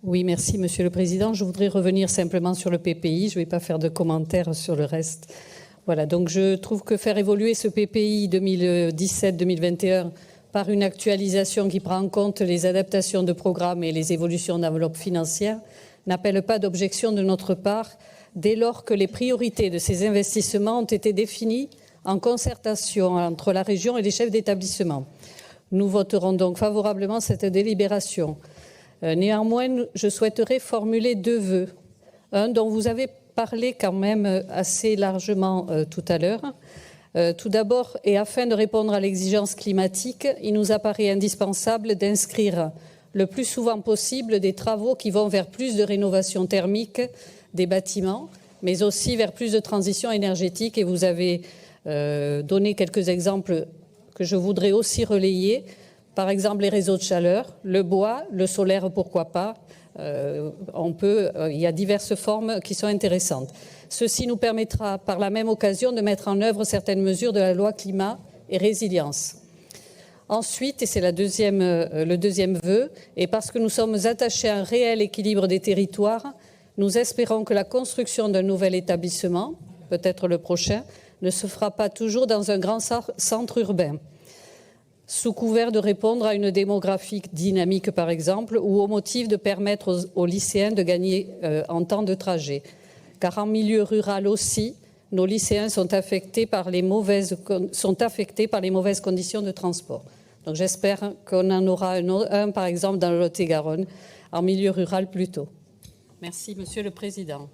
Oui, merci Monsieur le Président. Je voudrais revenir simplement sur le PPI. Je ne vais pas faire de commentaires sur le reste. Voilà, donc je trouve que faire évoluer ce PPI 2017-2021 par une actualisation qui prend en compte les adaptations de programmes et les évolutions d'enveloppe financière n'appelle pas d'objection de notre part, dès lors que les priorités de ces investissements ont été définies en concertation entre la région et les chefs d'établissement. Nous voterons donc favorablement cette délibération. Néanmoins, je souhaiterais formuler 2 vœux. Un dont vous avez parlé quand même assez largement tout à l'heure. Tout d'abord, et afin de répondre à l'exigence climatique, il nous apparaît indispensable d'inscrire le plus souvent possible des travaux qui vont vers plus de rénovation thermique des bâtiments, mais aussi vers plus de transition énergétique. Et vous avez donné quelques exemples que je voudrais aussi relayer. Par exemple, les réseaux de chaleur, le bois, le solaire, pourquoi pas. Il y a diverses formes qui sont intéressantes. Ceci nous permettra par la même occasion de mettre en œuvre certaines mesures de la loi climat et résilience. Ensuite, et c'est le deuxième vœu, et parce que nous sommes attachés à un réel équilibre des territoires, nous espérons que la construction d'un nouvel établissement, peut-être le prochain, ne se fera pas toujours dans un grand centre urbain, sous couvert de répondre à une démographie dynamique, par exemple, ou au motif de permettre aux lycéens de gagner en temps de trajet. Car en milieu rural aussi, nos lycéens sont affectés par les mauvaises conditions de transport. Donc j'espère qu'on en aura un, par exemple, dans le Lot-et-Garonne, en milieu rural plutôt. Merci, Monsieur le Président.